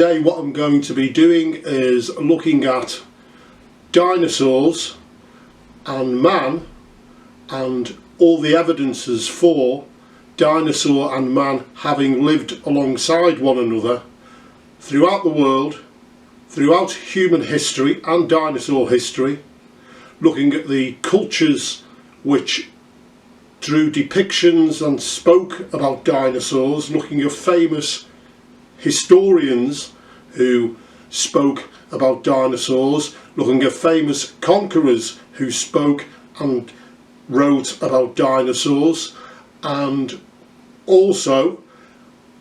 Today what I'm going to be doing is looking at dinosaurs and man and all the evidences for dinosaur and man having lived alongside one another throughout the world, throughout human history and dinosaur history, looking at the cultures which drew depictions and spoke about dinosaurs, looking at famous historians who spoke about dinosaurs, looking at famous conquerors who spoke and wrote about dinosaurs, and also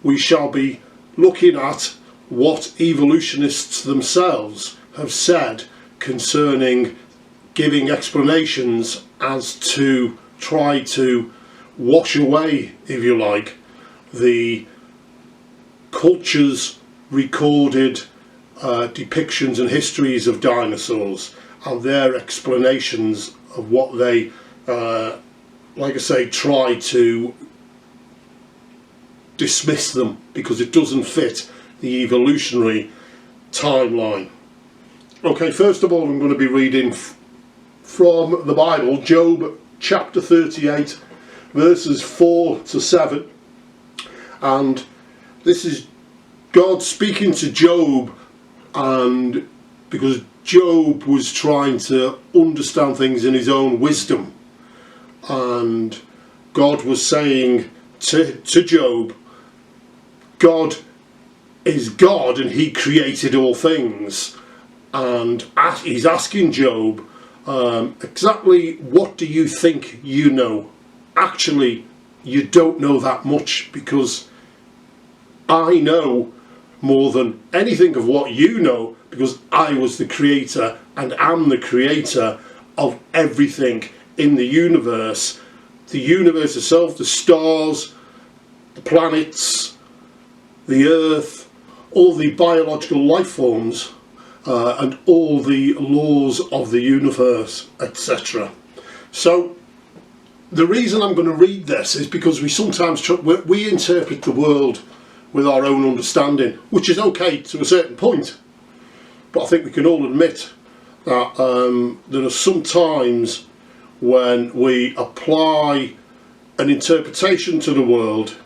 we shall be looking at what evolutionists themselves have said concerning giving explanations as to try to wash away, if you like, the cultures recorded depictions and histories of dinosaurs and their explanations of what they like I say, try to dismiss them because it doesn't fit the evolutionary timeline. Okay, first of all I'm going to be reading from the Bible, Job chapter 38 verses 4 to 7, and this is God speaking to Job, and because Job was trying to understand things in his own wisdom, and God was saying to Job, God is God and he created all things, and he's asking Job, exactly what do you think you know? Actually, you don't know that much, because I know more than anything of what you know, because I was the creator and am the creator of everything in the universe itself, the stars, the planets, the earth, all the biological life forms, and all the laws of the universe, etc. So the reason I'm going to read this is because we sometimes we interpret the world with our own understanding, which is okay to a certain point, but I think we can all admit that there are some times when we apply an interpretation to the world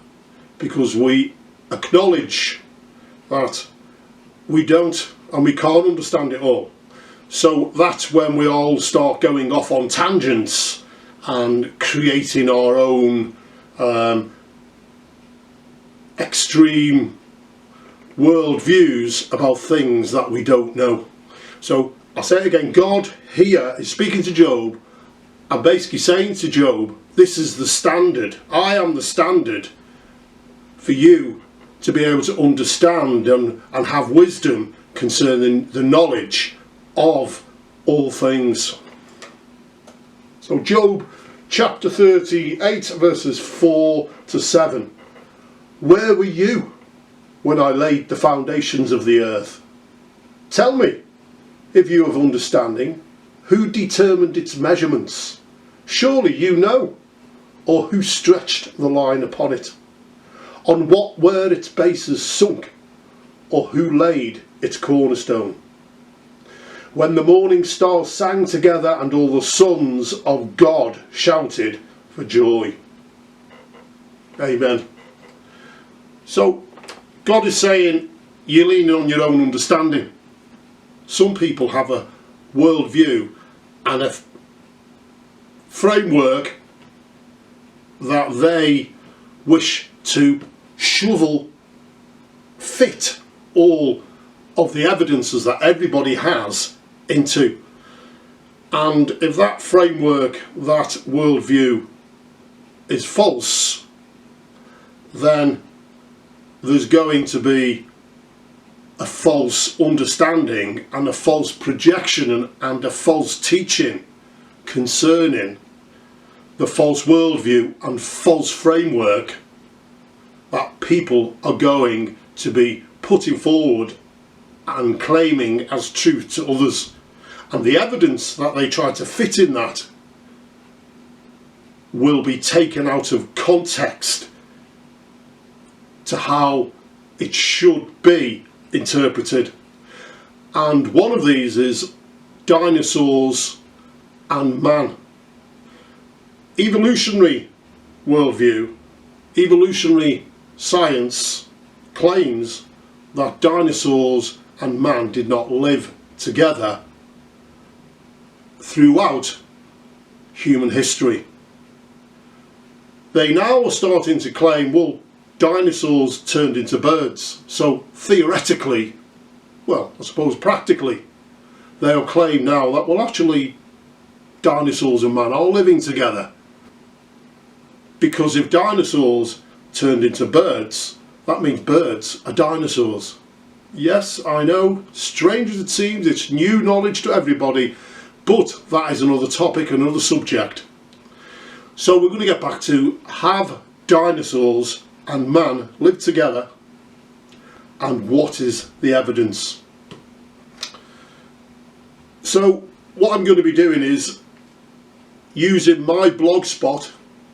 because we acknowledge that we don't and we can't understand it all. So that's when we all start going off on tangents and creating our own extreme world views about things that we don't know. So I'll say it again, God here is speaking to Job and basically saying to Job, this is the standard, I am the standard for you to be able to understand and have wisdom concerning the knowledge of all things. So Job chapter 38 verses 4 to 7. Where were you when I laid the foundations of the earth? Tell me, if you have understanding, who determined its measurements? Surely you know. Or who stretched the line upon it? On what were its bases sunk? Or who laid its cornerstone? When the morning stars sang together and all the sons of God shouted for joy. Amen. So God is saying you're leaning on your own understanding. Some people have a worldview and a framework that they wish to shovel fit all of the evidences that everybody has into. And if that framework, that worldview is false, then there's going to be a false understanding and a false projection and a false teaching concerning the false worldview and false framework that people are going to be putting forward and claiming as truth to others. And the evidence that they try to fit in that will be taken out of context to how it should be interpreted, and one of these is dinosaurs and man. Evolutionary worldview, evolutionary science claims that dinosaurs and man did not live together throughout human history. They now are starting to claim, well, dinosaurs turned into birds, so theoretically, well, I suppose practically, they'll claim now that, well, actually dinosaurs and man are living together, because if dinosaurs turned into birds, that means birds are dinosaurs. Yes, I know, strange as it seems, it's new knowledge to everybody, but that is another topic, another subject. So we're going to get back to, have dinosaurs and man lived together, and what is the evidence? So what I'm going to be doing is using my blogspot,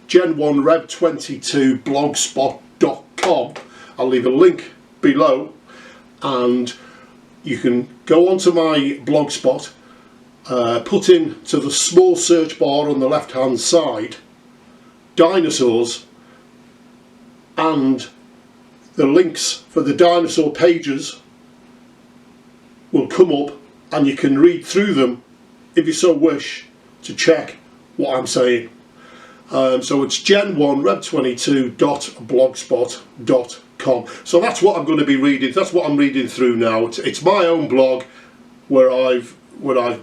Gen1Rev22 blogspot.com. I'll leave a link below, and you can go onto my blogspot, put into the small search bar on the left hand side dinosaurs, and the links for the dinosaur pages will come up, and you can read through them if you so wish to check what I'm saying. So it's gen1rev22.blogspot.com. So that's what I'm going to be reading. That's what I'm reading through now. It's my own blog where I've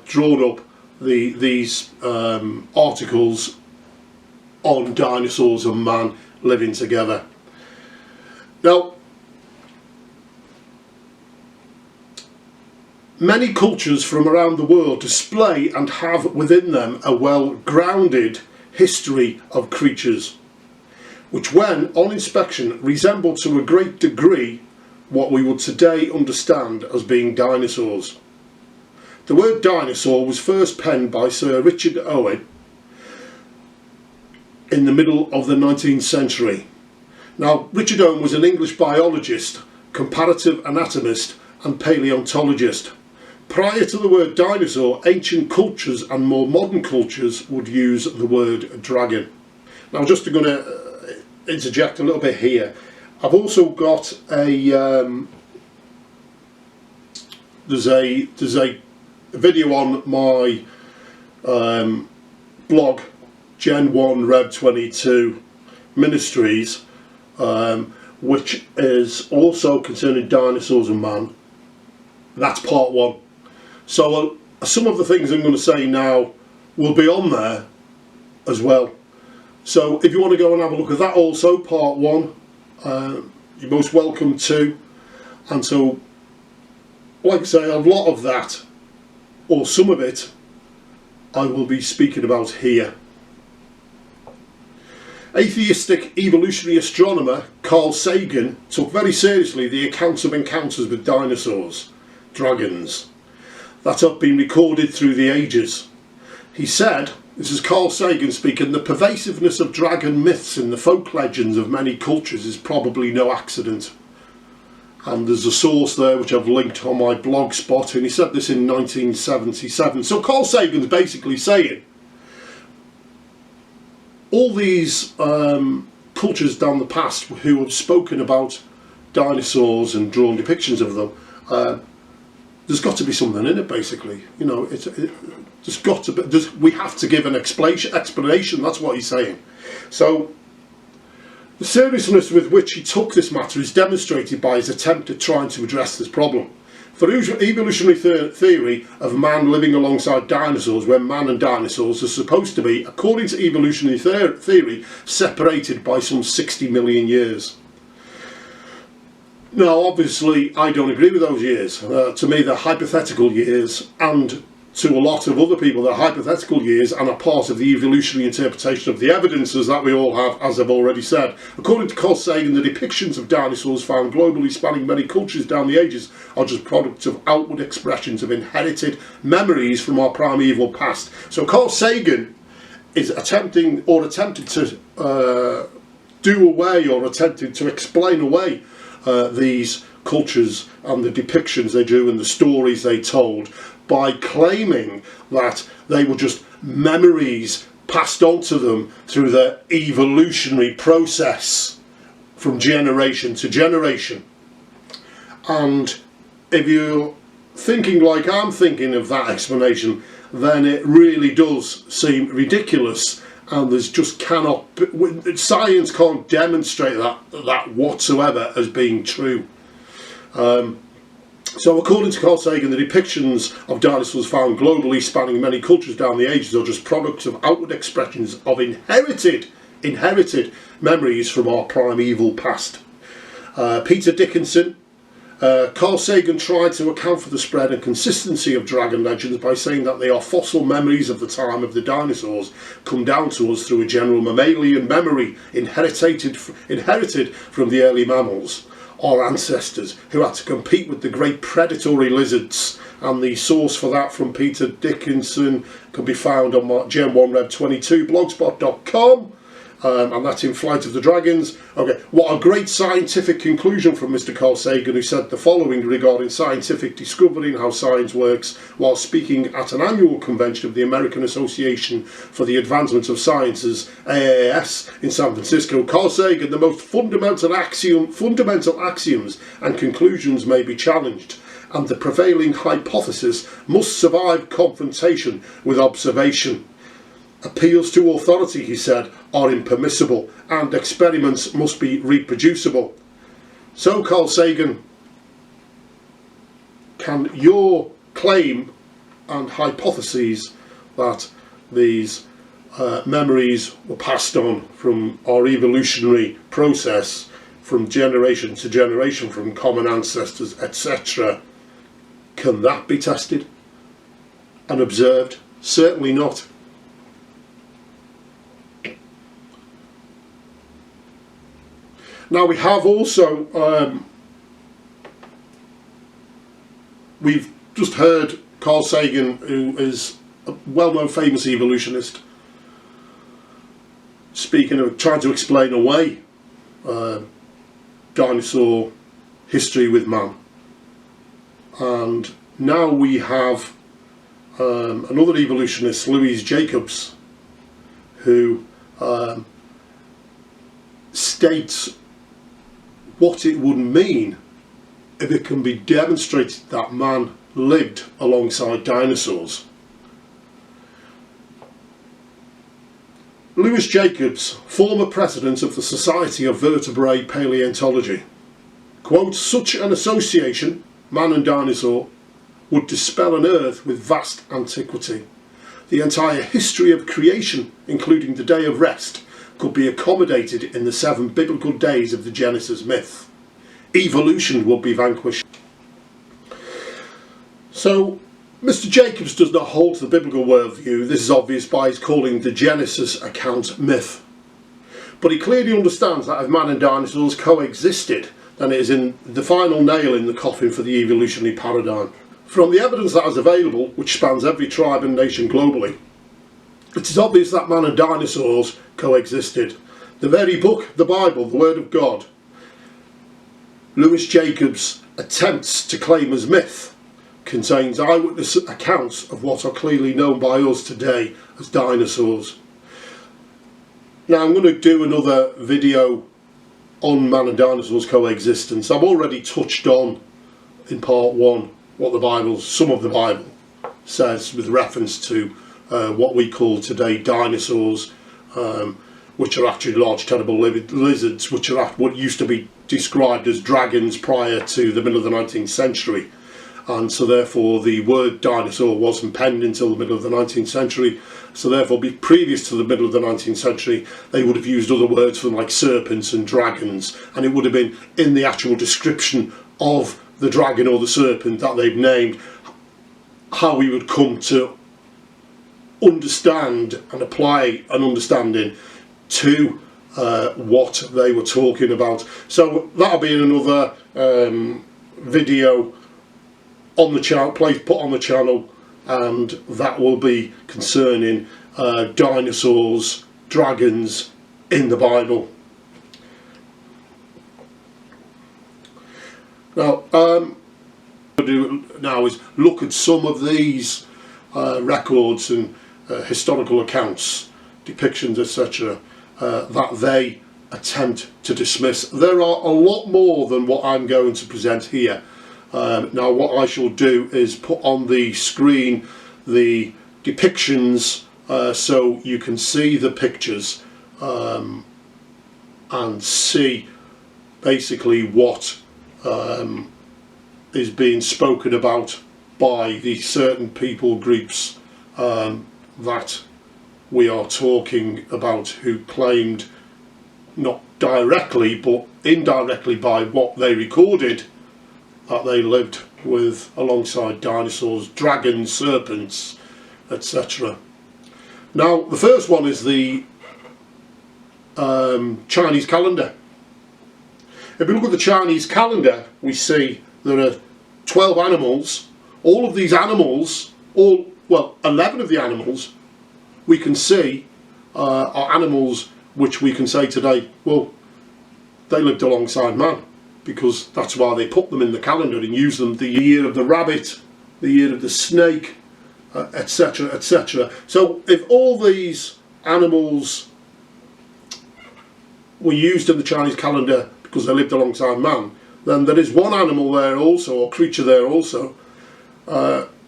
drawn up these articles on dinosaurs and man living together. Now, many cultures from around the world display and have within them a well-grounded history of creatures, which when on inspection resemble to a great degree what we would today understand as being dinosaurs. The word dinosaur was first penned by Sir Richard Owen in the middle of the 19th century. Now, Richard Owen was an English biologist, comparative anatomist and paleontologist. Prior to the word dinosaur, ancient cultures and more modern cultures would use the word dragon. Now, I'm just going to interject a little bit here. I've also got a there's a video on my blog, Gen1Rev22 Ministries, which is also concerning dinosaurs and man. That's part one. So some of the things I'm going to say now will be on there as well. So if you want to go and have a look at that also, part one, you're most welcome to. And so, like I say, a lot of that, or some of it, I will be speaking about here. Atheistic evolutionary astronomer Carl Sagan took very seriously the accounts of encounters with dinosaurs, dragons, that have been recorded through the ages. He said, this is Carl Sagan speaking, the pervasiveness of dragon myths in the folk legends of many cultures is probably no accident. And there's a source there which I've linked on my blog spot, and he said this in 1977. So Carl Sagan's basically saying all these cultures down the past who have spoken about dinosaurs and drawn depictions of them, there's got to be something in it, basically. You know, there's got to be. We have to give an explanation. That's what he's saying. So the seriousness with which he took this matter is demonstrated by his attempt at trying to address this problem. For evolutionary theory of man living alongside dinosaurs, when man and dinosaurs are supposed to be, according to evolutionary theory, separated by some 60 million years. Now, obviously, I don't agree with those years. To me, they're hypothetical years, and to a lot of other people, they're hypothetical years and are part of the evolutionary interpretation of the evidences that we all have, as I've already said. According to Carl Sagan, the depictions of dinosaurs found globally spanning many cultures down the ages are just products of outward expressions of inherited memories from our primeval past. So Carl Sagan is attempted to do away, or attempted to explain away these cultures and the depictions they drew and the stories they told, by claiming that they were just memories passed on to them through the evolutionary process from generation to generation. And if you're thinking like I'm thinking of that explanation, then it really does seem ridiculous, and there's just science can't demonstrate that whatsoever as being true. So according to Carl Sagan, the depictions of dinosaurs found globally, spanning many cultures down the ages, are just products of outward expressions of inherited memories from our primeval past. Peter Dickinson. Carl Sagan tried to account for the spread and consistency of dragon legends by saying that they are fossil memories of the time of the dinosaurs, come down to us through a general mammalian memory inherited from the early mammals, our ancestors, who had to compete with the great predatory lizards. And the source for that from Peter Dickinson can be found on Gen1Rev22 blogspot.com. And that's in Flight of the Dragons. Okay, what a great scientific conclusion from Mr. Carl Sagan, who said the following regarding scientific discovery and how science works while speaking at an annual convention of the American Association for the Advancement of Sciences, AAS, in San Francisco. Carl Sagan: the most fundamental axioms and conclusions may be challenged, and the prevailing hypothesis must survive confrontation with observation. Appeals to authority, he said, are impermissible, and experiments must be reproducible. So, Carl Sagan, can your claim and hypotheses that these memories were passed on from our evolutionary process, from generation to generation, from common ancestors, etc., can that be tested and observed? Certainly not. Now we have also, we've just heard Carl Sagan, who is a well-known famous evolutionist, speaking of trying to explain away dinosaur history with man. And now we have another evolutionist, Louise Jacobs, who states what it would mean if it can be demonstrated that man lived alongside dinosaurs. Louise Jacobs, former president of the Society of Vertebrate Paleontology, quotes, "Such an association, man and dinosaur, would dispel an earth with vast antiquity. The entire history of creation, including the day of rest, could be accommodated in the 7 biblical days of the Genesis myth. Evolution would be vanquished." So, Mr. Jacobs does not hold to the biblical worldview. This is obvious by his calling the Genesis account myth. But he clearly understands that if man and dinosaurs coexisted, then it is in the final nail in the coffin for the evolutionary paradigm. From the evidence that is available, which spans every tribe and nation globally, it is obvious that man and dinosaurs coexisted. The very book, the Bible, the Word of God, Louis Jacobs attempts to claim as myth, contains eyewitness accounts of what are clearly known by us today as dinosaurs. Now I'm going to do another video on man and dinosaurs coexistence. I've already touched on in part 1 what the Bible, some of the Bible says with reference to what we call today dinosaurs, which are actually large terrible lizards, which are what used to be described as dragons prior to the middle of the 19th century. And so therefore the word dinosaur wasn't penned until the middle of the 19th century. So therefore, previous to the middle of the 19th century, they would have used other words for them, like serpents and dragons, and it would have been in the actual description of the dragon or the serpent that they've named how we would come to understand and apply an understanding to what they were talking about. So that'll be in another video on the channel, put on the channel, and that will be concerning dinosaurs, dragons in the Bible. Now, what I'm going to do now is look at some of these records and historical accounts, depictions, etc., that they attempt to dismiss. There are a lot more than what I'm going to present here. Now, what I shall do is put on the screen the depictions so you can see the pictures and see basically what is being spoken about by the certain people groups that we are talking about, who claimed, not directly but indirectly by what they recorded, that they lived with alongside dinosaurs, dragons, serpents, etc. Now, the first one is the Chinese calendar. If we look at the Chinese calendar, we see there are 12 animals. All of these animals, 11 of the animals we can see are animals which we can say today, well, they lived alongside man, because that's why they put them in the calendar and use them. The year of the rabbit, the year of the snake, etc., etc. So if all these animals were used in the Chinese calendar because they lived alongside man, then there is one animal there also, or creature there also,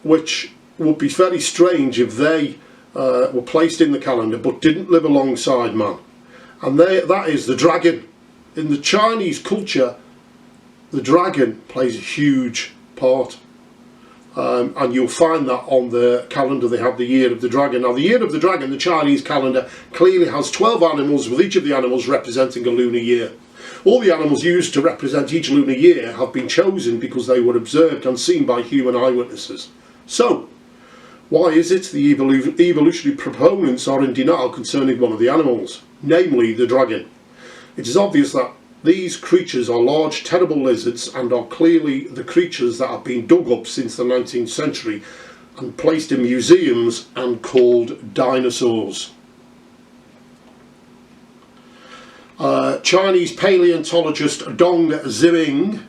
which would be very strange if they were placed in the calendar but didn't live alongside man. And that is the dragon. In the Chinese culture, the dragon plays a huge part. And you'll find that on the calendar they have the year of the dragon. Now, the year of the dragon, the Chinese calendar, clearly has 12 animals, with each of the animals representing a lunar year. All the animals used to represent each lunar year have been chosen because they were observed and seen by human eyewitnesses. So, why is it the evolutionary proponents are in denial concerning one of the animals, namely the dragon? It is obvious that these creatures are large, terrible lizards, and are clearly the creatures that have been dug up since the 19th century and placed in museums and called dinosaurs. Chinese paleontologist Dong Ziming,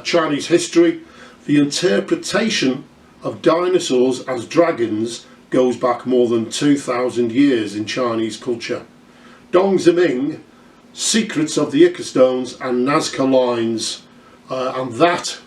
Chinese history, the interpretation of dinosaurs as dragons goes back more than 2,000 years in Chinese culture. Dong Ziming, Secrets of the Ichthyostones and Nazca Lines, and that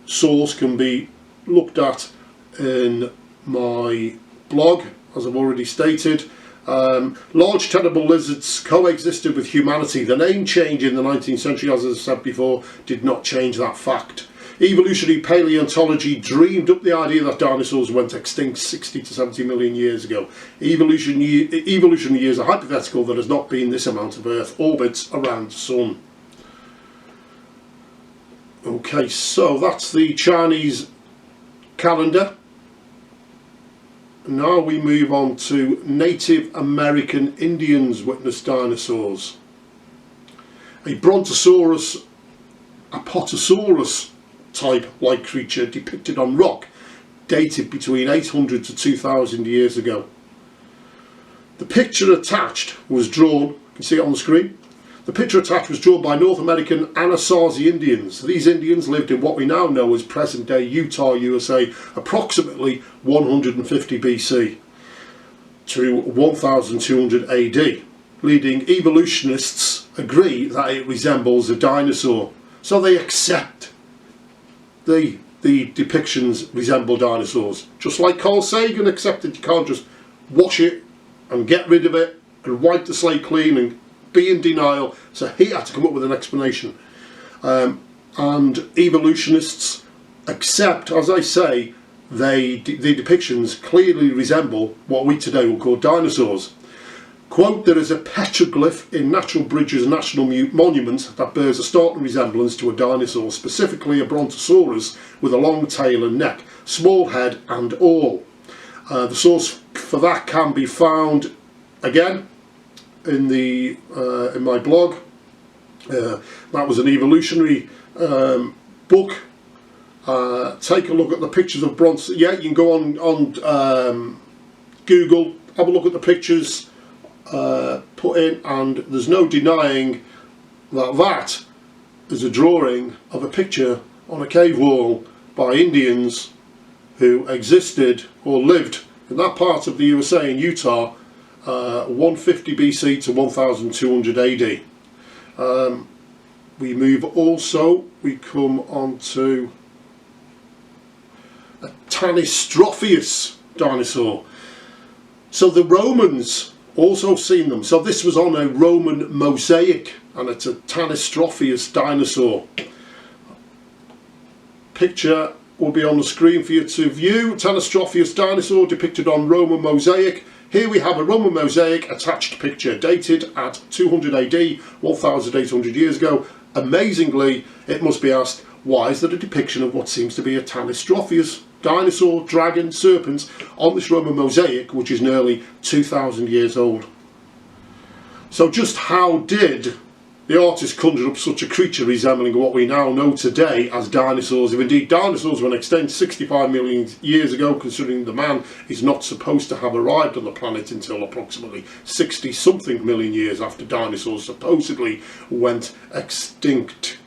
source can be looked at in my blog, as I've already stated. Large terrible lizards coexisted with humanity. The name change in the 19th century, as I said before, did not change that fact. Evolutionary paleontology dreamed up the idea that dinosaurs went extinct 60 to 70 million years ago. Evolutionary years are hypothetical. There has not been this amount of Earth orbits around the Sun. Okay, so that's the Chinese calendar. Now we move on to Native American Indians witnessed dinosaurs. A Brontosaurus, Apatosaurus type-like creature depicted on rock, dated between 800 to 2000 years ago. The picture attached was drawn, you can see it on the screen. The picture attached was drawn by North American Anasazi Indians. These Indians lived in what we now know as present-day Utah, USA, approximately 150 BC to 1200 AD. Leading evolutionists agree that it resembles a dinosaur, so they accept the depictions resemble dinosaurs. Just like Carl Sagan accepted you can't just wash it and get rid of it and wipe the slate clean and be in denial, so he had to come up with an explanation. And evolutionists accept, as I say, the depictions clearly resemble what we today will call dinosaurs. Quote, there is a petroglyph in Natural Bridges National Monument that bears a startling resemblance to a dinosaur, specifically a Brontosaurus with a long tail and neck, small head and all. The source for that can be found, again, in my blog. That was an evolutionary book. Take a look at the pictures of bronze. Yeah, you can go on Google, have a look at the pictures put in, and there's no denying that is a drawing of a picture on a cave wall by Indians who existed or lived in that part of the USA in Utah 150 BC to 1200 AD. We come on to a Tanistropheus dinosaur. So the Romans also seen them. So this was on a Roman mosaic, and it's a Tanistropheus dinosaur. Picture will be on the screen for you to view. Tanistropheus dinosaur depicted on Roman mosaic. Here we have a Roman mosaic attached picture dated at 200 AD, 1800 years ago. Amazingly, it must be asked, why is there a depiction of what seems to be a Tanistropheus dinosaur, dragon, serpent on this Roman mosaic, which is nearly 2,000 years old? So just how did the artist conjure up such a creature resembling what we now know today as dinosaurs, if indeed dinosaurs were extinct 65 million years ago, considering the man is not supposed to have arrived on the planet until approximately 60 something million years after dinosaurs supposedly went extinct.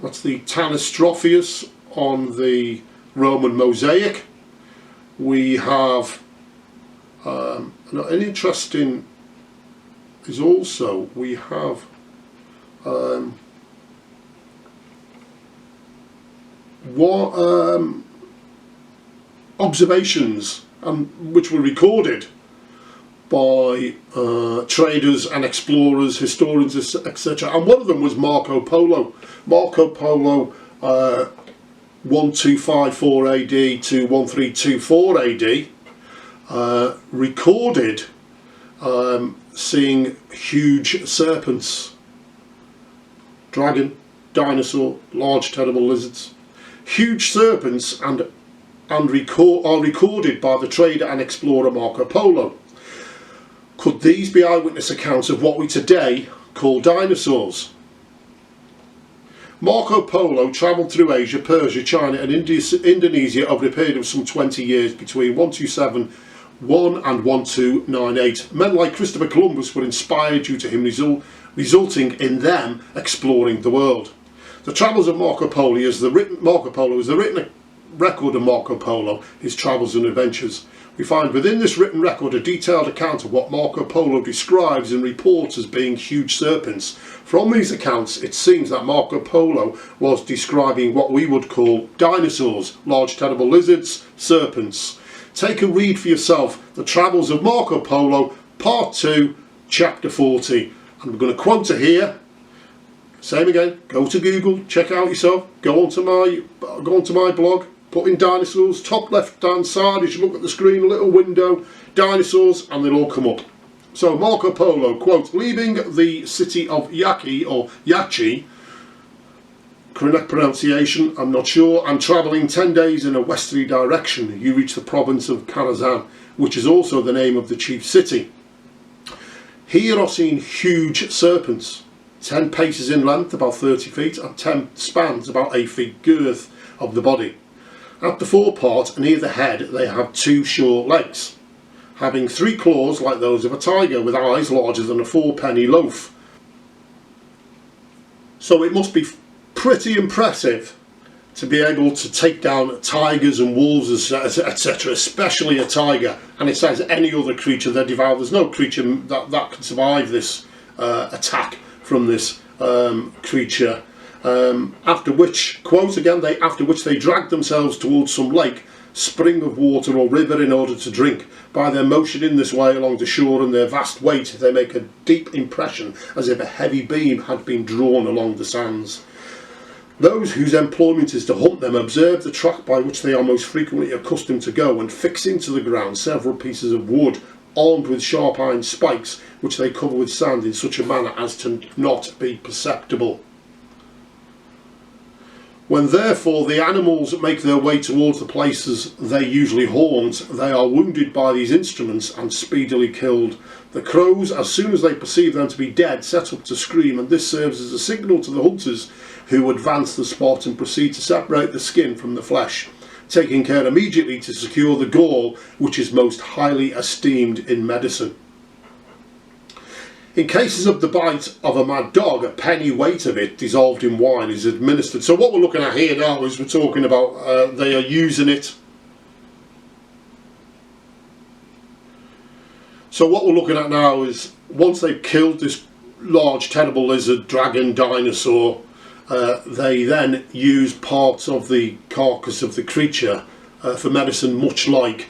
That's the Tanistropheus on the Roman mosaic. We have an interesting is also we have observations which were recorded by traders and explorers, historians, etc. And one of them was Marco Polo. Marco Polo 1254 AD to 1324 AD recorded seeing huge serpents, dragon, dinosaur, large terrible lizards. Huge serpents are recorded by the trader and explorer Marco Polo. Could these be eyewitness accounts of what we today call dinosaurs? Marco Polo travelled through Asia, Persia, China and Indonesia over a period of some 20 years between 1271 and 1298. Men like Christopher Columbus were inspired due to him, resulting in them exploring the world. The travels of Marco Polo is the written record of Marco Polo, his travels and adventures. We find within this written record a detailed account of what Marco Polo describes and reports as being huge serpents. From these accounts, it seems that Marco Polo was describing what we would call dinosaurs, large terrible lizards, serpents. Take a read for yourself, The Travels of Marco Polo, Part 2, Chapter 40. And we're going to quote it here. Same again, go to Google, check out yourself, go onto my blog, put in dinosaurs, top left hand side, as you look at the screen, a little window, dinosaurs, and they'll all come up. So Marco Polo, quote, leaving the city of Yaki, or Yachi, correct pronunciation, I'm not sure, and travelling 10 days in a westerly direction, you reach the province of Karazhan, which is also the name of the chief city. Here are seen huge serpents, 10 paces in length, about 30 feet, and 10 spans, about 8 feet girth of the body. At the forepart, near the head, they have 2 short legs, having 3 claws like those of a tiger, with eyes larger than a 4-penny loaf. So it must be pretty impressive to be able to take down tigers and wolves, etc., especially a tiger. And it says any other creature they devour. There's no creature that can survive this attack from this creature. After which, quote again, after which they drag themselves towards some lake, spring of water or river in order to drink. By their motion in this way along the shore and their vast weight, they make a deep impression as if a heavy beam had been drawn along the sands. Those whose employment is to hunt them observe the track by which they are most frequently accustomed to go, and fix into the ground several pieces of wood armed with sharp iron spikes, which they cover with sand in such a manner as to not be perceptible. When therefore the animals make their way towards the places they usually haunt, they are wounded by these instruments and speedily killed. The crows, as soon as they perceive them to be dead, set up to scream, and this serves as a signal to the hunters, who advance the spot and proceed to separate the skin from the flesh, taking care immediately to secure the gall, which is most highly esteemed in medicine. In cases of the bite of a mad dog, a penny weight of it dissolved in wine is administered. So what we're looking at here now is we're talking about they are using it. So what we're looking at now is once they've killed this large terrible lizard, dragon, dinosaur, they then use parts of the carcass of the creature for medicine, much like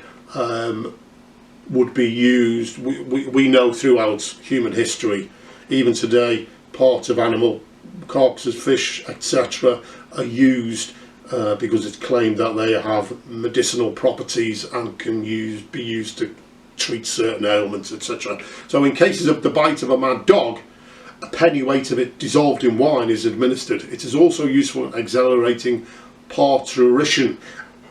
would be used, we know throughout human history, even today, parts of animal carcasses, fish, etc. are used because it's claimed that they have medicinal properties and can be used to treat certain ailments, etc. So in cases of the bite of a mad dog, a penny weight of it dissolved in wine is administered. It is also useful in accelerating parturition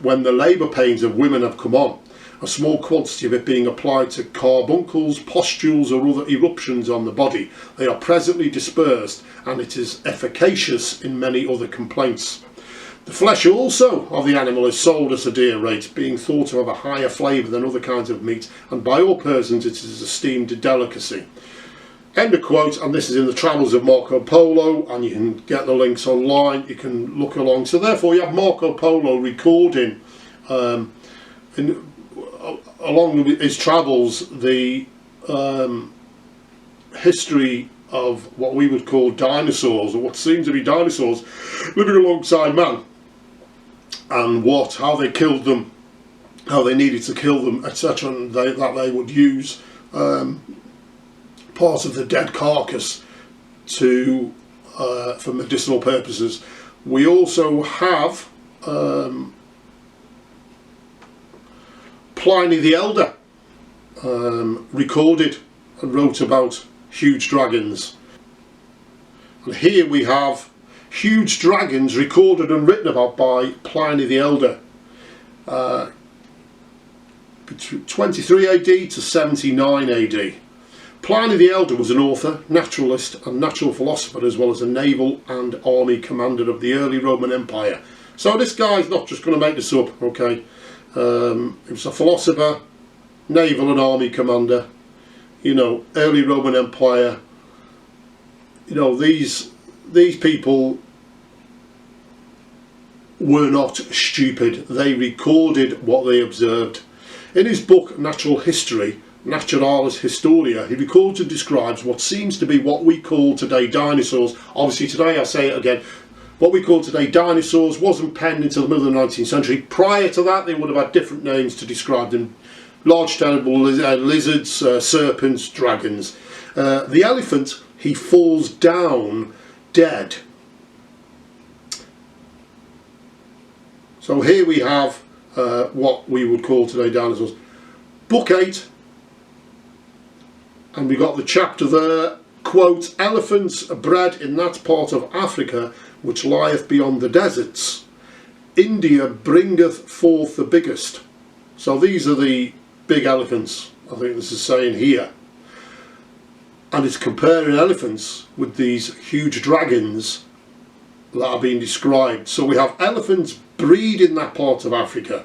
when the labour pains of women have come on. A small quantity of it being applied to carbuncles, pustules or other eruptions on the body. They are presently dispersed and it is efficacious in many other complaints. The flesh also of the animal is sold at a dear rate, being thought to have a higher flavour than other kinds of meat, and by all persons it is esteemed a delicacy. End of quote, and this is in the Travels of Marco Polo, and you can get the links online, you can look along. So therefore you have Marco Polo recording along with his travels the history of what we would call dinosaurs, or what seems to be dinosaurs living alongside man, and how they killed them, how they needed to kill them, etc., and that they would use part of the dead carcass for medicinal purposes. We also have Pliny the Elder recorded and wrote about huge dragons. And here we have huge dragons recorded and written about by Pliny the Elder. Between 23 AD to 79 AD. Pliny the Elder was an author, naturalist and natural philosopher, as well as a naval and army commander of the early Roman Empire. So this guy's not just going to make this up, okay? He was a philosopher, naval and army commander, early Roman Empire. These people were not stupid. They recorded what they observed. In his book Natural History, Naturalis Historia, he records and describes what seems to be what we call today dinosaurs. Obviously today, I say it again, what we call today dinosaurs wasn't penned until the middle of the 19th century. Prior to that, they would have had different names to describe them. Large terrible lizards, serpents, dragons. The elephant, he falls down dead. So here we have what we would call today dinosaurs. Book 8, and we got the chapter there, quote, elephants bred in that part of Africa which lieth beyond the deserts. India bringeth forth the biggest. So these are the big elephants, I think this is saying here. And it's comparing elephants with these huge dragons that are being described. So we have elephants breed in that part of Africa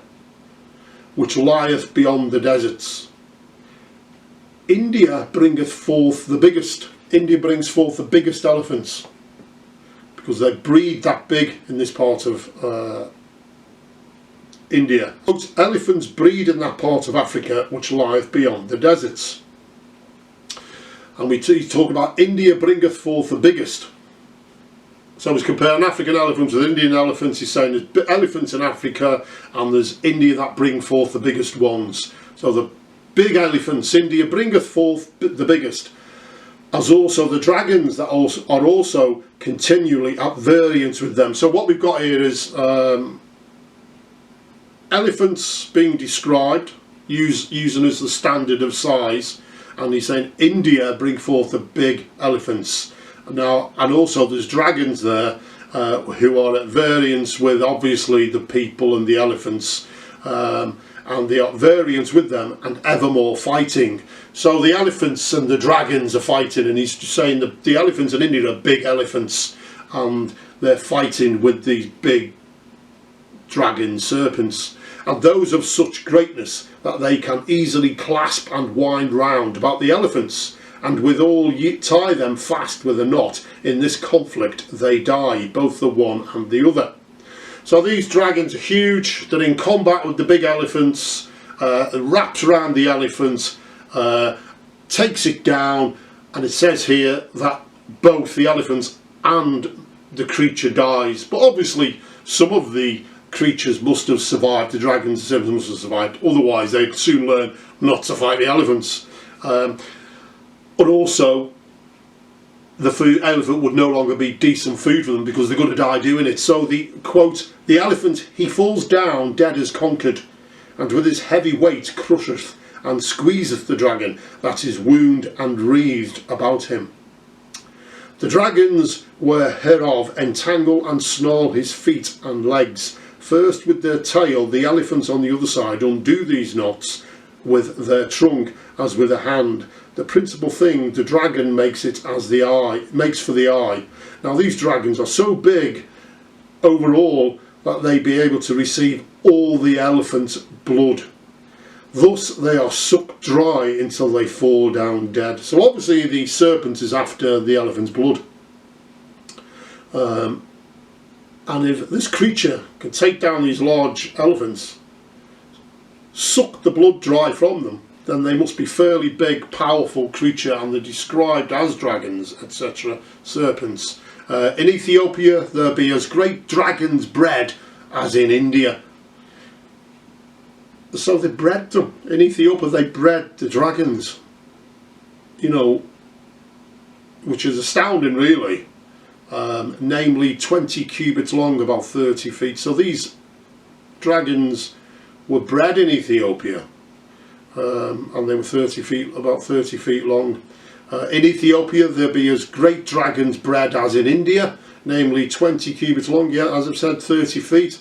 which lieth beyond the deserts. India bringeth forth the biggest. India brings forth the biggest elephants because they breed that big in this part of India. Elephants breed in that part of Africa which lieth beyond the deserts. And we talk about India bringeth forth the biggest. So he's comparing African elephants with Indian elephants. He's saying there's elephants in Africa and there's India that bring forth the biggest ones. So the big elephants, India bringeth forth the biggest. As also the dragons that are also continually at variance with them. So what we've got here is elephants being described, using as the standard of size, and he's saying India bring forth the big elephants. Now, and also there's dragons there who are at variance with obviously the people and the elephants, and they are at variance with them and evermore fighting. So the elephants and the dragons are fighting, and he's saying that the elephants in India are big elephants and they're fighting with these big dragon serpents, and those of such greatness that they can easily clasp and wind round about the elephants, and withal ye tie them fast with a knot. In this conflict they die, both the one and the other. So these dragons are huge. They're in combat with the big elephants. Wraps around the elephant, takes it down, and it says here that both the elephants and the creature dies. But obviously some of the creatures must have survived, the dragons themselves must have survived, otherwise they'd soon learn not to fight the elephants. But also the elephant would no longer be decent food for them because they're going to die doing it. So the quote, "The elephant, he falls down dead as conquered, and with his heavy weight crusheth and squeezeth the dragon that is wound and wreathed about him. The dragons were hereof entangle and snarl his feet and legs. First with their tail, the elephants on the other side undo these knots with their trunk as with a hand. The principal thing, the dragon makes it as the eye, makes for the eye." Now these dragons are so big overall that they be able to receive all the elephant's blood. Thus they are sucked dry until they fall down dead. So obviously the serpent is after the elephant's blood. And if this creature can take down these large elephants, suck the blood dry from them, then they must be fairly big, powerful creature, and they're described as dragons, etc., serpents. In Ethiopia there be as great dragons bred as in India. So they bred them. In Ethiopia they bred the dragons, you know, which is astounding really. Namely 20 cubits long, about 30 feet. So these dragons were bred in Ethiopia, and they were about 30 feet long. In Ethiopia there be as great dragons bred as in India, namely 20 cubits long, yeah, as I've said, 30 feet.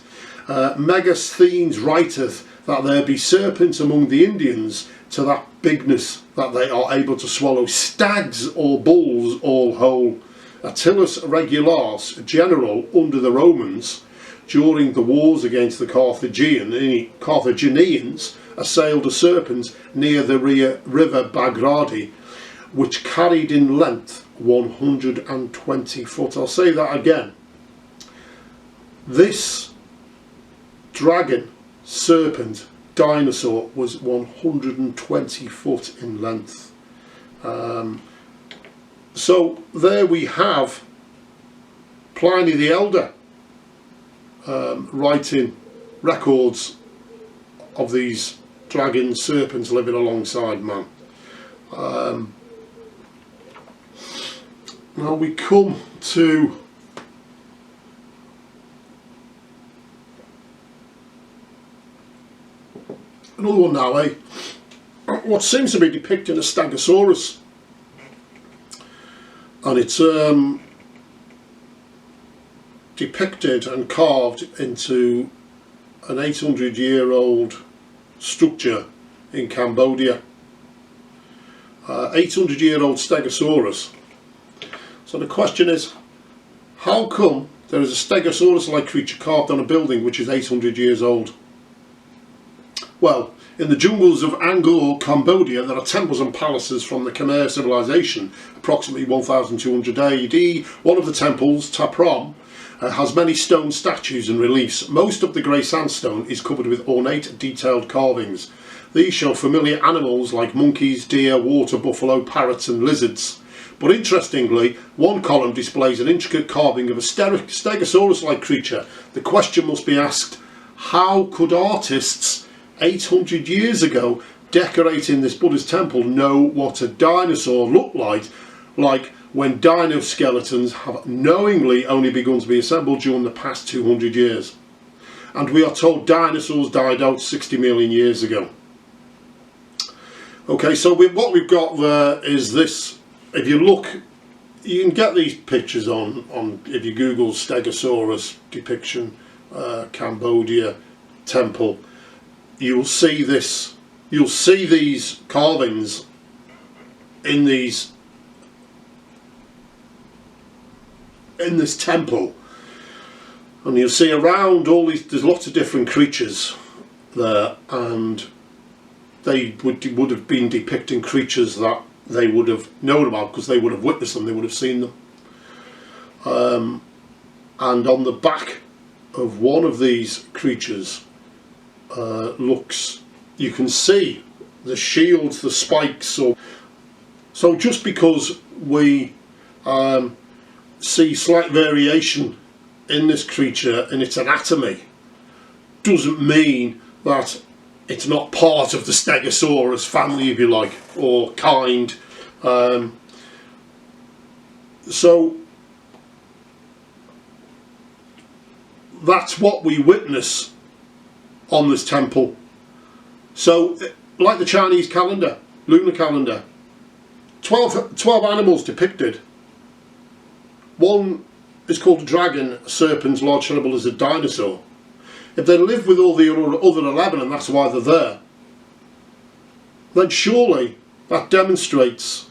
Megasthenes writeth that there be serpents among the Indians to that bigness that they are able to swallow stags or bulls all whole. Attilus Regulus, general under the Romans, during the wars against the Carthaginians, assailed a serpent near the river Bagradi, which carried in length 120 foot. I'll say that again. This dragon, serpent, dinosaur was 120 foot in length. So there we have Pliny the Elder writing records of these dragons, serpents living alongside man. Now we come to another one now, what seems to be depicting a Stegosaurus, and it's depicted and carved into an 800-year-old structure in Cambodia. 800-year-old Stegosaurus. So the question is, how come there is a Stegosaurus-like creature carved on a building which is 800 years old? Well, in the jungles of Angkor, Cambodia, there are temples and palaces from the Khmer civilization, approximately 1200 AD. One of the temples, Ta Prohm, has many stone statues and reliefs. Most of the grey sandstone is covered with ornate, detailed carvings. These show familiar animals like monkeys, deer, water buffalo, parrots and lizards. But interestingly, one column displays an intricate carving of a Stegosaurus-like creature. The question must be asked, how could artists 800 years ago decorating this Buddhist temple know what a dinosaur looked like when dino skeletons have knowingly only begun to be assembled during the past 200 years? And we are told dinosaurs died out 60 million years ago. Okay, so what we've got there is this. If you look, you can get these pictures on if you Google Stegosaurus depiction, Cambodia temple. You'll see this. You'll see these carvings in this temple, and you'll see around all these. There's lots of different creatures there, and they would have been depicting creatures that they would have known about, because they would have witnessed them, they would have seen them. And on the back of one of these creatures you can see the shields, the spikes. So just because we see slight variation in this creature in its anatomy doesn't mean that it's not part of the Stegosaurus family, if you like, or kind. So that's what we witness on this temple. So, like the Chinese calendar, lunar calendar, 12 animals depicted. One is called a dragon, a serpent, large cerebral is a dinosaur. If they live with all the other 11 and that's why they're there, then surely that demonstrates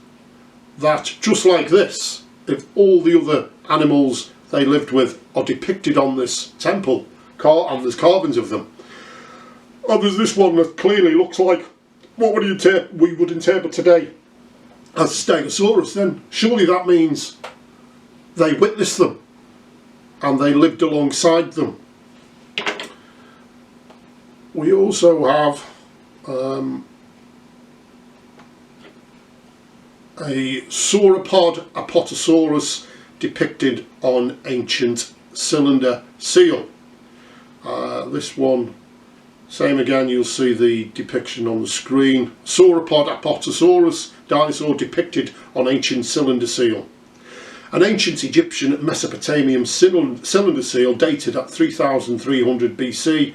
that, just like this, if all the other animals they lived with are depicted on this temple, and there's carvings of them, and there's this one that clearly looks like what we would interpret today as a Stegosaurus, then surely that means they witnessed them and they lived alongside them. We also have a sauropod Apatosaurus depicted on ancient cylinder seal. This one, same again, you'll see the depiction on the screen. Sauropod Apatosaurus dinosaur depicted on ancient cylinder seal. An ancient Egyptian Mesopotamian cylinder seal dated at 3300 BC.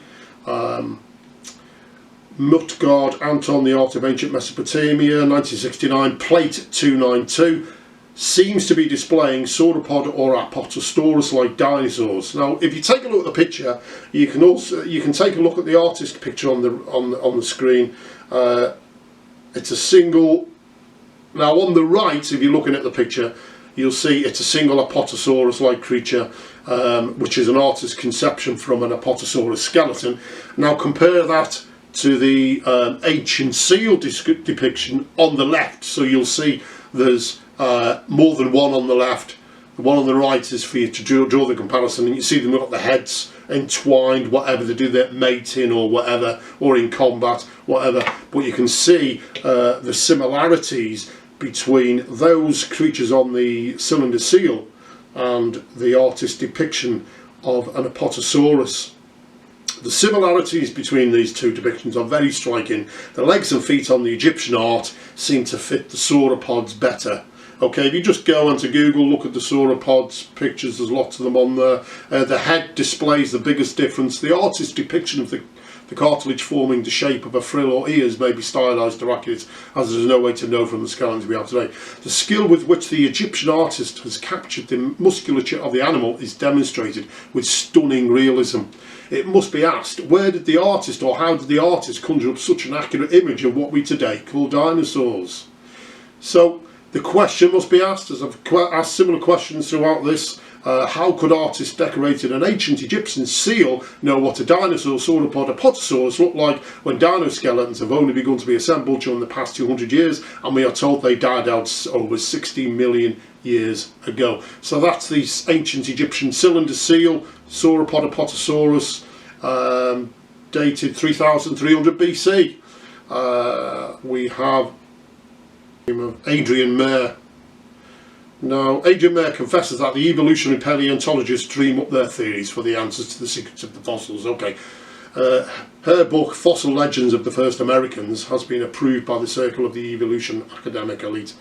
Mutgard, Anton, The Art of Ancient Mesopotamia, 1969, plate 292, seems to be displaying sauropod or Apatosaurus-like dinosaurs. Now, if you take a look at the picture, you can take a look at the artist picture on the screen. It's a single. Now, on the right, if you're looking at the picture, you'll see it's a single Apatosaurus-like creature, which is an artist's conception from an Apatosaurus skeleton. Now, compare that to the ancient seal depiction on the left. So you'll see there's more than one on the left. The one on the right is for you to draw the comparison, and you see them got the heads entwined, whatever they do, they're mating or whatever, or in combat, whatever. But you can see the similarities between those creatures on the cylinder seal and the artist's depiction of an Apatosaurus. The similarities between these two depictions are very striking. The legs and feet on the Egyptian art seem to fit the sauropods better. Okay, if you just go onto Google, look at the sauropods pictures, there's lots of them on there. The head displays the biggest difference. The artist's depiction of the cartilage forming the shape of a frill or ears may be stylised to accurate, as there's no way to know from the skeletons we have today. The skill with which the Egyptian artist has captured the musculature of the animal is demonstrated with stunning realism. It must be asked, where did the artist, or how did the artist conjure up such an accurate image of what we today call dinosaurs? So the question must be asked, as I've asked similar questions throughout this, how could artists decorating an ancient Egyptian seal know what a dinosaur, sauropod, Apatosaurus looked like when dino skeletons have only begun to be assembled during the past 200 years, and we are told they died out over 60 million years ago. So that's the ancient Egyptian cylinder seal, sauropod Apatosaurus, dated 3300 BC. We have Adrian Mayer. Now, Adrian Mayer confesses that the evolutionary paleontologists dream up their theories for the answers to the secrets of the fossils. Okay. Her book, Fossil Legends of the First Americans, has been approved by the Circle of the Evolution academic elite.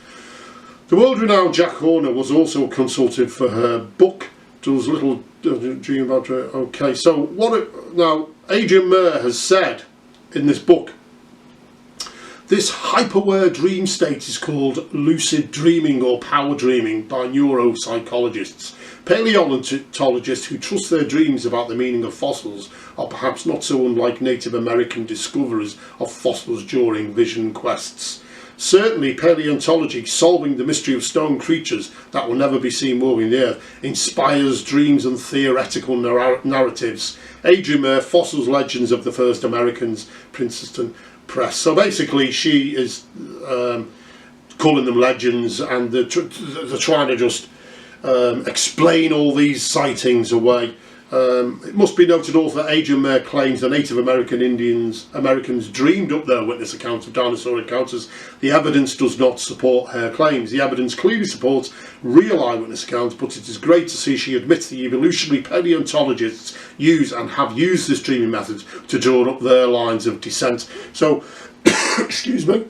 The world-renowned Jack Horner was also consulted for her book. Does little dream about her. Okay, so now Adrian Mayer has said in this book, this hyperware dream state is called lucid dreaming or power dreaming by neuropsychologists. Paleontologists who trust their dreams about the meaning of fossils are perhaps not so unlike Native American discoverers of fossils during vision quests. Certainly paleontology, solving the mystery of stone creatures that will never be seen walking the earth, inspires dreams and theoretical narratives. Adrian Mayer, Fossils Legends of the First Americans, Princeton Press. So basically she is calling them legends, and they're trying to just explain all these sightings away. It must be noted also that Adrian Mayer claims the Native Americans dreamed up their witness accounts of dinosaur encounters. The evidence does not support her claims. The evidence clearly supports real eyewitness accounts, but it is great to see she admits the evolutionary paleontologists use and have used this dreaming method to draw up their lines of descent. So, excuse me.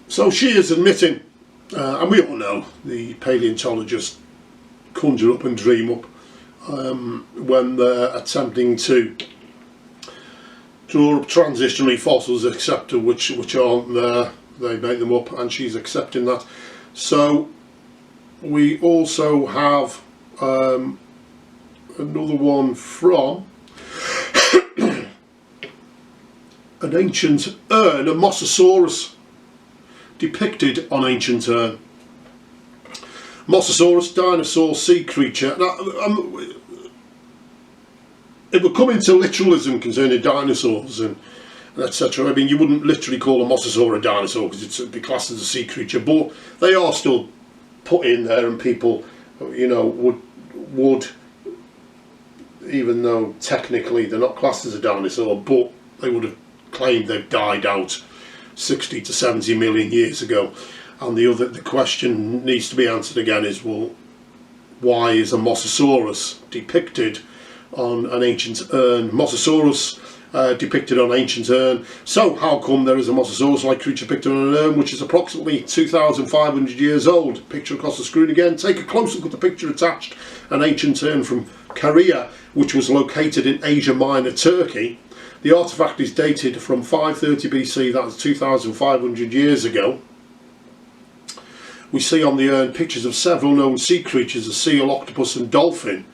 So she is admitting, and we all know the paleontologists conjure up and dream up when they're attempting to draw up transitionary fossils, etc., which aren't there. They make them up, and she's accepting that. So we also have another one from an ancient urn, a Mosasaurus, depicted on ancient urn. Mosasaurus, dinosaur, sea creature. Now, if we come into literalism concerning dinosaurs and etc., I mean, you wouldn't literally call a mosasaur a dinosaur because it'd be classed as a sea creature, but they are still put in there, and people, you know, would, even though technically they're not classed as a dinosaur, but they would have claimed they've died out 60 to 70 million years ago. And the question needs to be answered again is, well, why is a Mosasaurus depicted on an ancient urn? Mosasaurus depicted on ancient urn. So how come there is a Mosasaurus-like creature depicted on an urn which is approximately 2,500 years old? Picture across the screen again. Take a close look at the picture attached. An ancient urn from Caria, which was located in Asia Minor, Turkey. The artefact is dated from 530 BC, that's 2,500 years ago. We see on the urn pictures of several known sea creatures, a seal, octopus and dolphin.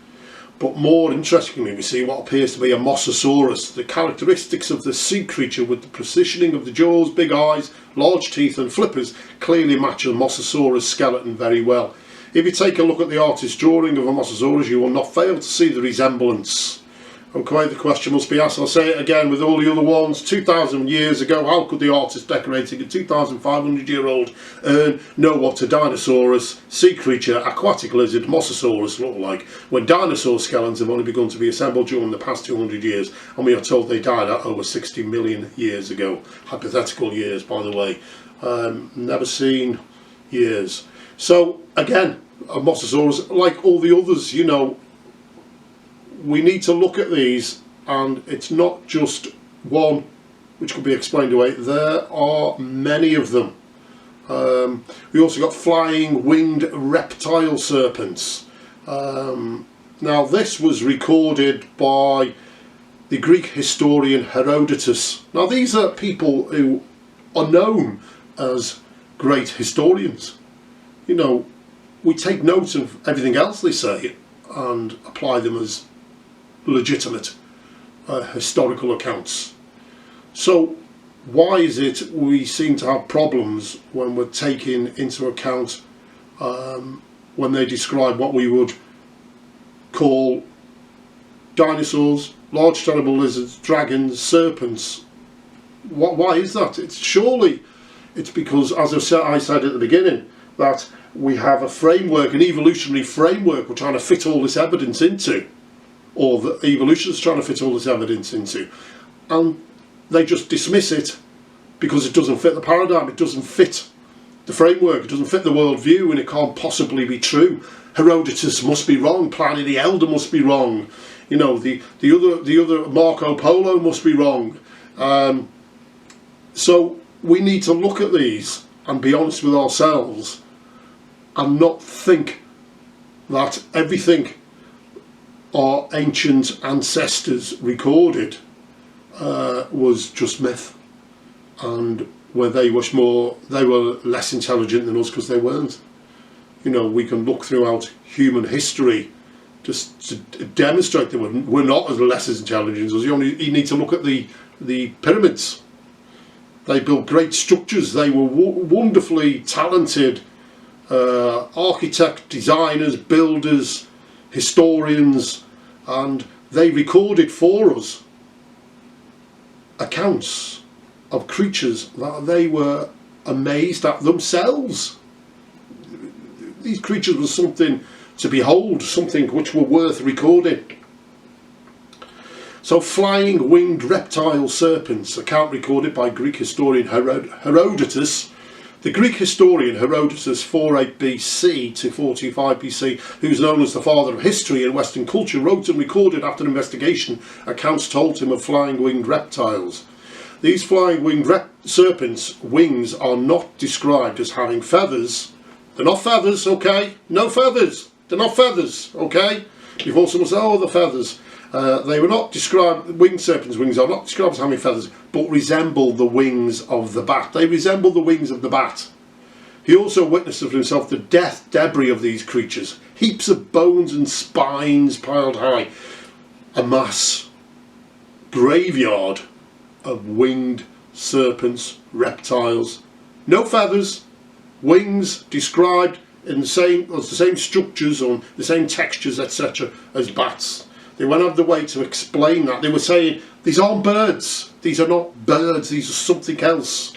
But more interestingly, we see what appears to be a Mosasaurus. The characteristics of the sea creature, with the positioning of the jaws, big eyes, large teeth and flippers, clearly match a Mosasaurus skeleton very well. If you take a look at the artist's drawing of a Mosasaurus, you will not fail to see the resemblance. Okay, the question must be asked, I'll say it again with all the other ones, 2,000 years ago, how could the artist decorating a 2,500-year-old urn know what a Dinosaurus, sea creature, aquatic lizard, Mosasaurus look like, when dinosaur skeletons have only begun to be assembled during the past 200 years, and we are told they died out over 60 million years ago. Hypothetical years, by the way. Never seen years. So, again, a Mosasaurus, like all the others, you know, we need to look at these, and it's not just one which could be explained away. There are many of them. We also got flying winged reptile serpents. Now this was recorded by the Greek historian Herodotus. Now these are people who are known as great historians. You know, we take note of everything else they say and apply them as legitimate historical accounts. So why is it we seem to have problems when we're taking into account when they describe what we would call dinosaurs, large terrible lizards, dragons, serpents? Why is that? It's because, as I said at the beginning, that we have a framework, an evolutionary framework we're trying to fit all this evidence into, or the evolution is trying to fit all this evidence into, and they just dismiss it because it doesn't fit the paradigm, it doesn't fit the framework, it doesn't fit the worldview, and it can't possibly be true. Herodotus must be wrong, Pliny the Elder must be wrong, you know, the other Marco Polo must be wrong. So we need to look at these and be honest with ourselves and not think that everything our ancient ancestors recorded was just myth, and where they were less intelligent than us because they weren't. You know, we can look throughout human history just to demonstrate that we're not as less as intelligent as us. You need to look at the pyramids. They built great structures. They were wonderfully talented architects, designers, builders, historians, and they recorded for us accounts of creatures that they were amazed at themselves. These creatures were something to behold, something which were worth recording. So flying winged reptile serpents, account recorded by Greek historian Herodotus. The Greek historian Herodotus, 48 BC to 45 BC, who's known as the father of history in Western culture, wrote and recorded after investigation accounts told him of flying winged reptiles. These flying winged serpents' wings are not described as having feathers. They're not feathers, okay? No feathers. They're not feathers, okay? Before someone says, oh, the feathers. They were not described, winged serpents' wings are not described as having feathers, but resemble the wings of the bat. They resemble the wings of the bat. He also witnessed for himself the death debris of these creatures. Heaps of bones and spines piled high. A mass graveyard of winged serpents, reptiles. No feathers, wings described in the same structures or the same textures, etc. as bats. They went out of the way to explain that. They were saying, these aren't birds, these are not birds, these are something else.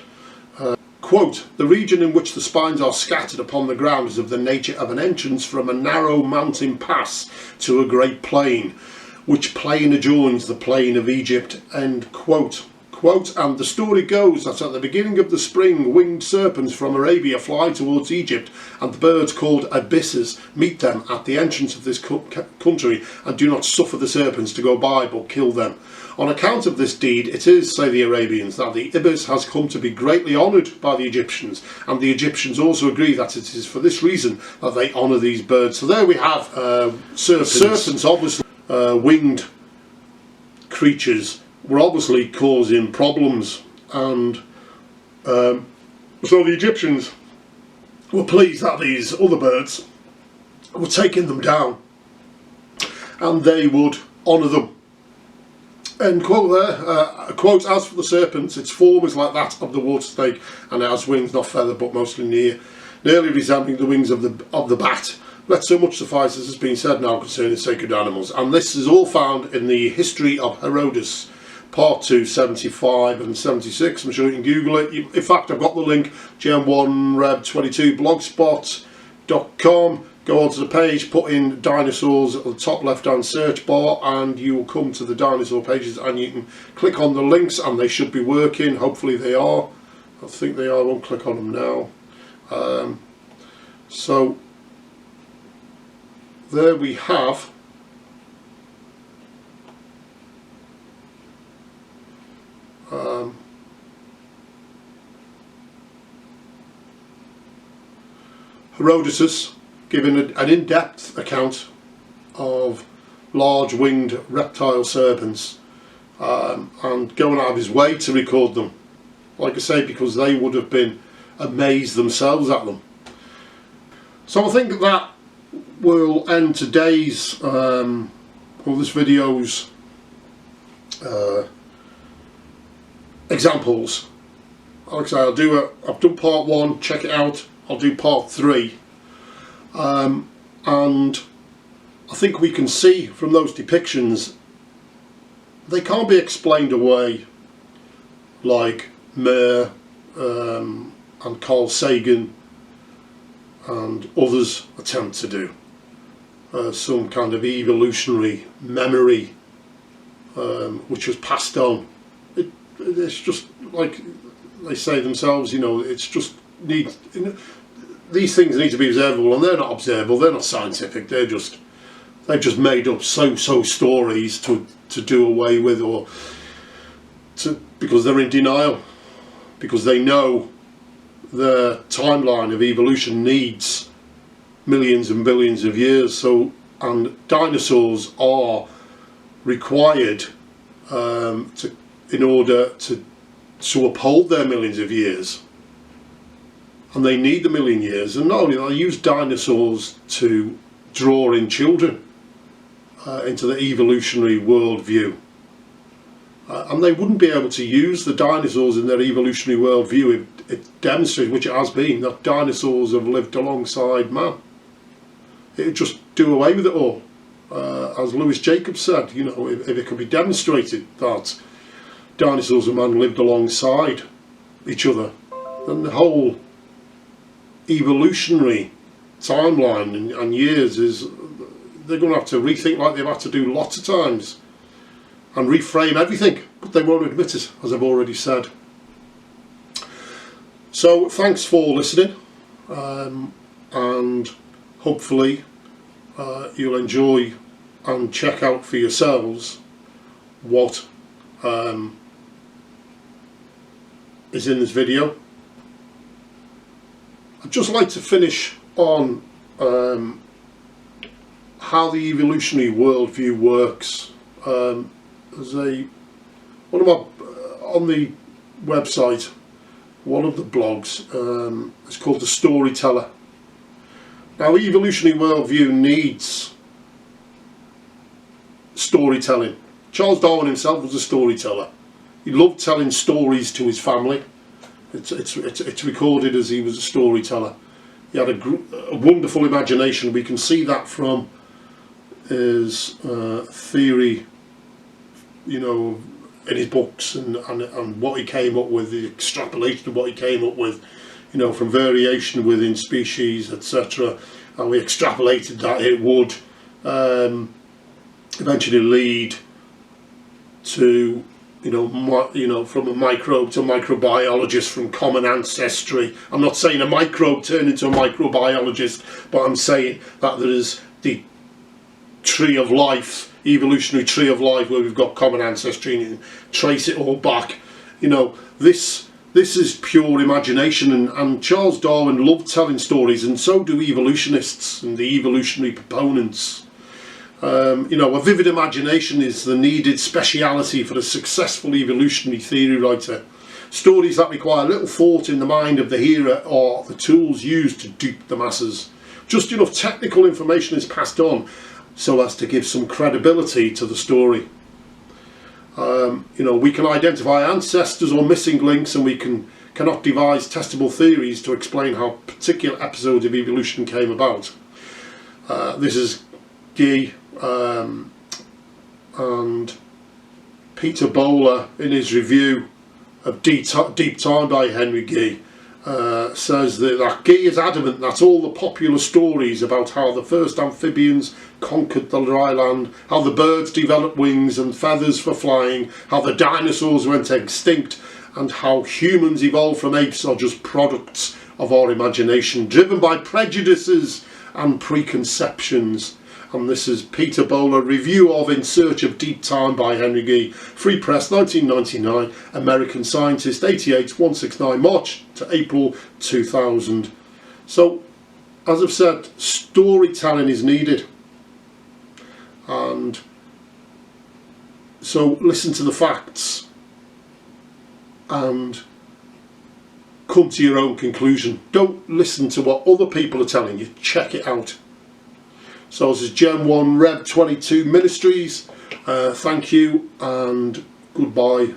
Quote, the region in which the spines are scattered upon the ground is of the nature of an entrance from a narrow mountain pass to a great plain, which plain adjoins the plain of Egypt, end quote. Quote, and the story goes that at the beginning of the spring, winged serpents from Arabia fly towards Egypt, and the birds called abysses meet them at the entrance of this country, and do not suffer the serpents to go by, but kill them. On account of this deed, it is, say the Arabians, that the ibis has come to be greatly honoured by the Egyptians, and the Egyptians also agree that it is for this reason that they honour these birds. So there we have serpents, obviously winged creatures, were obviously causing problems, and so the Egyptians were pleased that these other birds were taking them down and they would honour them. End quote there. Quote, as for the serpents, its form is like that of the water snake, and it has wings not feathered but mostly nearly resembling the wings of the bat. Let so much suffice as has been said now concerning sacred animals, and this is all found in the History of Herodotus, Part 2, 75 and 76. I'm sure you can Google it. In fact, I've got the link, Gen1Reb22 blogspot.com. Go onto the page, put in dinosaurs at the top left hand search bar, and you will come to the dinosaur pages, and you can click on the links, and they should be working. Hopefully they are. I think they are. I won't click on them now. So there we have Herodotus giving an in-depth account of large winged reptile serpents, and going out of his way to record them, like I say, because they would have been amazed themselves at them. So I think that will end today's this video's examples. Like I say, I've done part 1, check it out. I'll do part 3, and I think we can see from those depictions they can't be explained away like Mayer and Carl Sagan and others attempt to do. Some kind of evolutionary memory which was passed on. It's just like they say themselves, you know, it's just these things need to be observable, and they're not observable, they're not scientific, they've just made up so stories to do away with, or because they're in denial, because they know the timeline of evolution needs millions and billions of years. So, and dinosaurs are required in order to uphold their millions of years, and they need the million years. And not only that, they use dinosaurs to draw in children into the evolutionary worldview, and they wouldn't be able to use the dinosaurs in their evolutionary worldview. It demonstrates, which it has been, that dinosaurs have lived alongside man. It would just do away with it all. as Lewis Jacobs said, you know, if it can be demonstrated that dinosaurs and man lived alongside each other, then the whole evolutionary timeline and years is, they're going to have to rethink, like they've had to do lots of times, and reframe everything, but they won't admit it, as I've already said. So thanks for listening, and hopefully you'll enjoy and check out for yourselves what is in this video. I'd just like to finish on how the evolutionary worldview works. There's on the website, one of the blogs, it's called The Storyteller. Now, evolutionary worldview needs storytelling. Charles Darwin himself was a storyteller. He loved telling stories to his family. It's recorded as he was a storyteller. He had a wonderful imagination. We can see that from his theory, you know, in his books, and what he came up with, the extrapolation of what he came up with, you know, from variation within species, etc. And we extrapolated that it would eventually lead to, you know, from a microbe to a microbiologist, from common ancestry. I'm not saying a microbe turned into a microbiologist, but I'm saying that there is the tree of life, evolutionary tree of life, where we've got common ancestry and you trace it all back. You know, this is pure imagination, and Charles Darwin loved telling stories, and so do evolutionists and the evolutionary proponents. You know, a vivid imagination is the needed speciality for a successful evolutionary theory writer. Stories that require little thought in the mind of the hearer are the tools used to dupe the masses. Just enough technical information is passed on so as to give some credibility to the story. You know, we can identify ancestors or missing links, and we cannot devise testable theories to explain how particular episodes of evolution came about. This is Guy and Peter Bowler, in his review of Deep Time by Henry Guy, says that Guy is adamant that all the popular stories about how the first amphibians conquered the dry land, how the birds developed wings and feathers for flying, how the dinosaurs went extinct, and how humans evolved from apes are just products of our imagination, driven by prejudices and preconceptions. And this is Peter Bowler, review of In Search of Deep Time by Henry Guy, Free Press, 1999, American Scientist, 88, 169, March to April 2000. So, as I've said, storytelling is needed. And so listen to the facts and come to your own conclusion. Don't listen to what other people are telling you. Check it out. So this is Gen 1 Rev 22 Ministries. Thank you and goodbye.